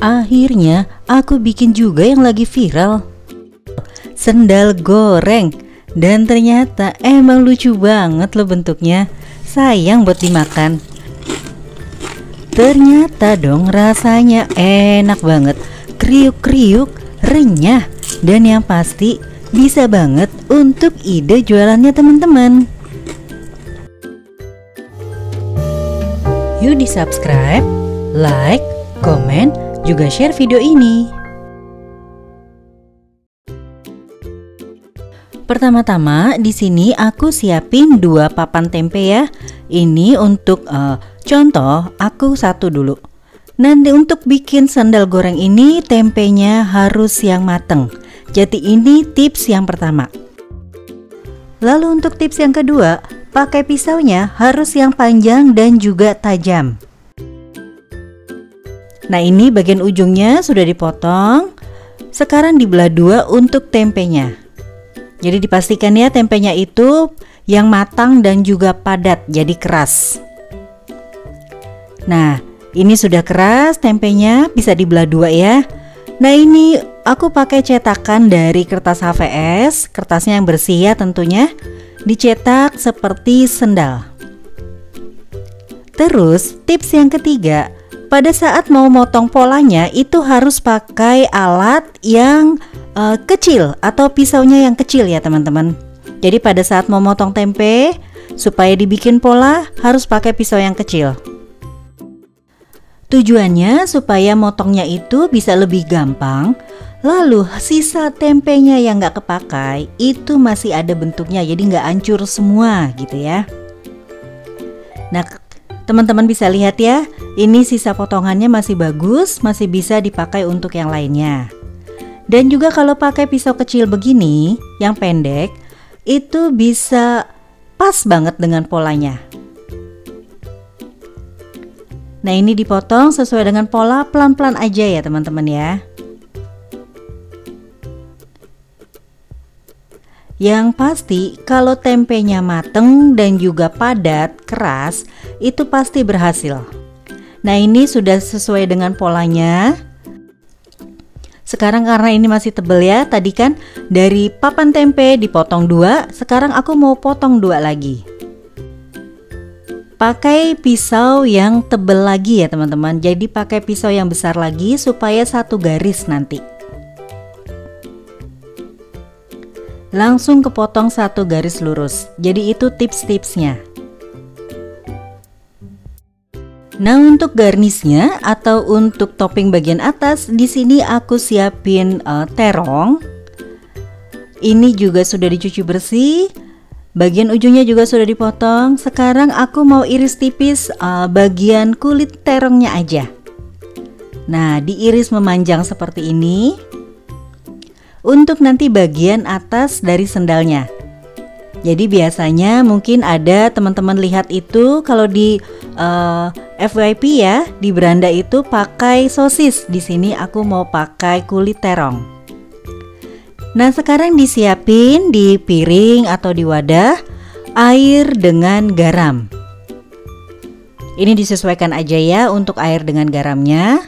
Akhirnya aku bikin juga yang lagi viral, sendal goreng. Dan ternyata emang lucu banget loh bentuknya. Sayang buat dimakan. Ternyata dong rasanya enak banget, kriuk-kriuk, renyah. Dan yang pasti bisa banget untuk ide jualannya teman-teman. Yuk di subscribe, like, komen, juga share video ini. Pertama-tama di sini aku siapin 2 papan tempe ya. Ini untuk contoh aku 1 dulu. Nanti untuk bikin sendal goreng ini tempenya harus yang mateng. Jadi ini tips yang pertama. Lalu untuk tips yang kedua, pakai pisaunya harus yang panjang dan juga tajam. Nah ini bagian ujungnya sudah dipotong. Sekarang dibelah 2 untuk tempenya. Jadi dipastikan ya tempenya itu yang matang dan juga padat, jadi keras. Nah ini sudah keras tempenya, bisa dibelah 2 ya. Nah ini aku pakai cetakan dari kertas HVS, kertasnya yang bersih ya tentunya. Dicetak seperti sendal. Terus tips yang ketiga, pada saat mau motong polanya itu harus pakai alat yang kecil atau pisaunya yang kecil ya teman-teman. Jadi pada saat mau motong tempe supaya dibikin pola harus pakai pisau yang kecil. Tujuannya supaya motongnya itu bisa lebih gampang. Lalu sisa tempenya yang nggak kepakai itu masih ada bentuknya, jadi nggak hancur semua gitu ya. Nah teman-teman bisa lihat ya, ini sisa potongannya masih bagus, masih bisa dipakai untuk yang lainnya. Dan juga kalau pakai pisau kecil begini, yang pendek, itu bisa pas banget dengan polanya. Nah ini dipotong sesuai dengan pola, pelan-pelan aja ya teman-teman ya. Yang pasti kalau tempenya mateng dan juga padat, keras, itu pasti berhasil. Nah ini sudah sesuai dengan polanya. Sekarang karena ini masih tebel ya, tadi kan dari papan tempe dipotong 2, sekarang aku mau potong 2 lagi. Pakai pisau yang tebel lagi ya teman-teman, jadi pakai pisau yang besar lagi supaya satu garis nanti. Langsung kepotong satu garis lurus, jadi itu tips-tipsnya. Nah untuk garnisnya atau untuk topping bagian atas, di sini aku siapin terong. Ini juga sudah dicuci bersih. Bagian ujungnya juga sudah dipotong. Sekarang aku mau iris tipis bagian kulit terongnya aja. Nah diiris memanjang seperti ini. Untuk nanti bagian atas dari sendalnya. Jadi biasanya mungkin ada teman-teman lihat itu kalau di FYP ya, di beranda itu pakai sosis. Di sini aku mau pakai kulit terong. Nah sekarang disiapin di piring atau di wadah air dengan garam. Ini disesuaikan aja ya untuk air dengan garamnya.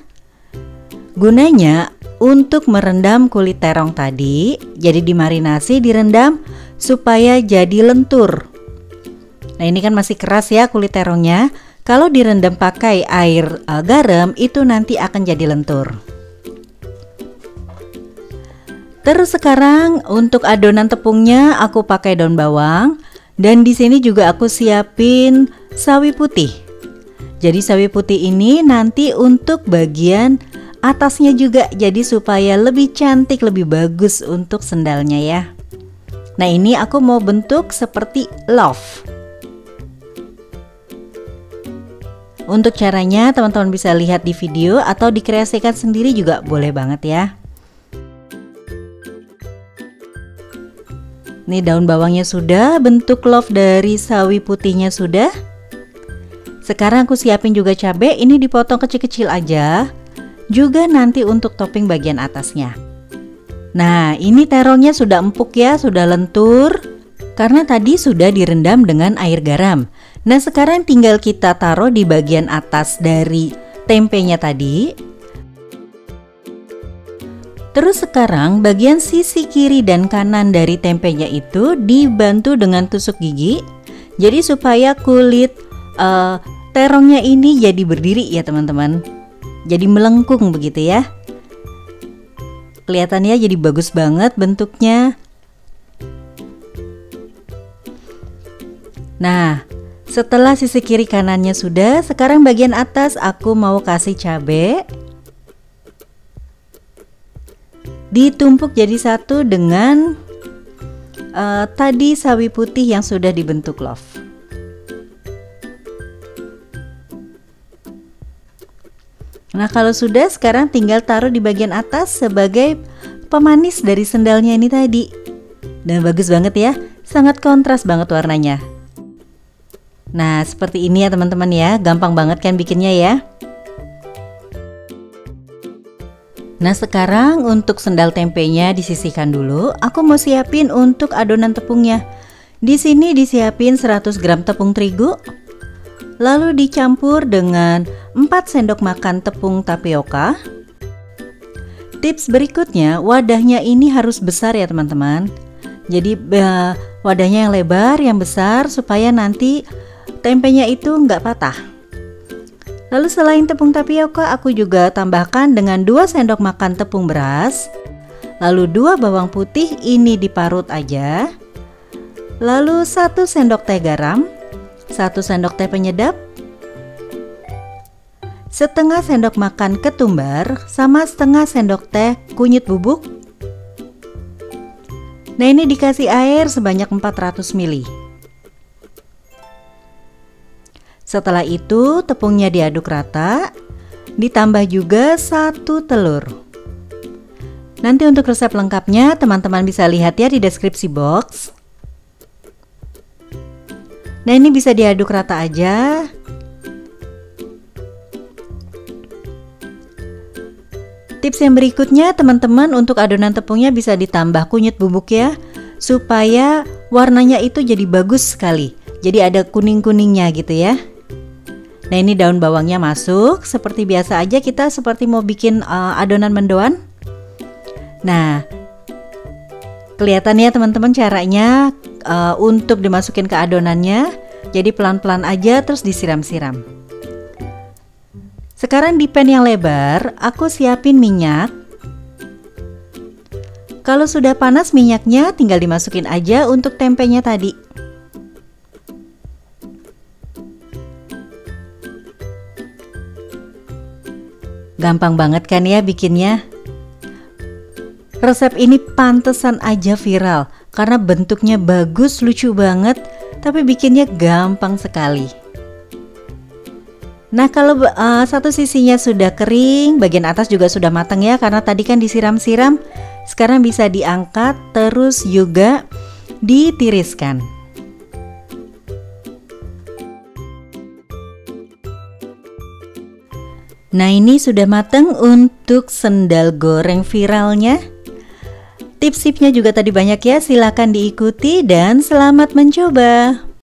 Gunanya untuk merendam kulit terong tadi, jadi dimarinasi, direndam supaya jadi lentur. Nah ini kan masih keras ya kulit terongnya. Kalau direndam pakai air garam itu nanti akan jadi lentur. Terus sekarang untuk adonan tepungnya aku pakai daun bawang dan di sini juga aku siapin sawi putih. Jadi sawi putih ini nanti untuk bagian atasnya juga, jadi supaya lebih cantik, lebih bagus untuk sendalnya ya. Nah ini aku mau bentuk seperti love. Untuk caranya teman-teman bisa lihat di video atau dikreasikan sendiri juga boleh banget ya. Nih daun bawangnya sudah, bentuk love dari sawi putihnya sudah. Sekarang aku siapin juga cabai, ini dipotong kecil-kecil aja. Juga nanti untuk topping bagian atasnya. Nah ini terongnya sudah empuk ya, sudah lentur. Karena tadi sudah direndam dengan air garam. Nah sekarang tinggal kita taruh di bagian atas dari tempenya tadi. Terus sekarang bagian sisi kiri dan kanan dari tempenya itu dibantu dengan tusuk gigi. Jadi supaya kulit terongnya ini jadi berdiri ya teman-teman. Jadi melengkung begitu ya. Kelihatannya jadi bagus banget bentuknya. Nah, setelah sisi kiri kanannya sudah, sekarang bagian atas aku mau kasih cabai. Ditumpuk jadi satu dengan tadi sawi putih yang sudah dibentuk love. Nah, kalau sudah, sekarang tinggal taruh di bagian atas sebagai pemanis dari sendalnya ini tadi. Dan bagus banget ya, sangat kontras banget warnanya. Nah, seperti ini ya teman-teman ya, gampang banget kan bikinnya ya. Nah, sekarang untuk sendal tempenya disisihkan dulu. Aku mau siapin untuk adonan tepungnya. Di sini disiapin 100 gram tepung terigu. Lalu dicampur dengan 4 sendok makan tepung tapioka. Tips berikutnya, wadahnya ini harus besar ya teman-teman. Jadi wadahnya yang lebar, yang besar supaya nanti tempenya itu nggak patah. Lalu selain tepung tapioka, aku juga tambahkan dengan 2 sendok makan tepung beras. Lalu 2 bawang putih, ini diparut aja. Lalu 1 sendok teh garam, 1 sendok teh penyedap, setengah sendok makan ketumbar, sama setengah sendok teh kunyit bubuk. Nah, ini dikasih air sebanyak 400 ml. Setelah itu tepungnya diaduk rata, ditambah juga 1 telur. Nanti untuk resep lengkapnya teman-teman bisa lihat ya di deskripsi box. Nah, ini bisa diaduk rata aja. Tips yang berikutnya teman-teman, untuk adonan tepungnya bisa ditambah kunyit bubuk ya, supaya warnanya itu jadi bagus sekali. Jadi ada kuning-kuningnya gitu ya. Nah, ini daun bawangnya masuk. Seperti biasa aja, kita seperti mau bikin adonan mendoan. Nah, kelihatan ya teman-teman caranya untuk dimasukin ke adonannya. Jadi pelan-pelan aja, terus disiram-siram. Sekarang di pan yang lebar, aku siapin minyak. Kalau sudah panas minyaknya, tinggal dimasukin aja untuk tempenya tadi. Gampang banget kan ya bikinnya. Resep ini pantesan aja viral karena bentuknya bagus, lucu banget, tapi bikinnya gampang sekali. Nah, kalau satu sisinya sudah kering, bagian atas juga sudah matang ya, karena tadi kan disiram-siram. Sekarang bisa diangkat, terus juga ditiriskan. Nah, ini sudah matang untuk sendal goreng viralnya. Tips-tipsnya juga tadi banyak ya, silakan diikuti dan selamat mencoba.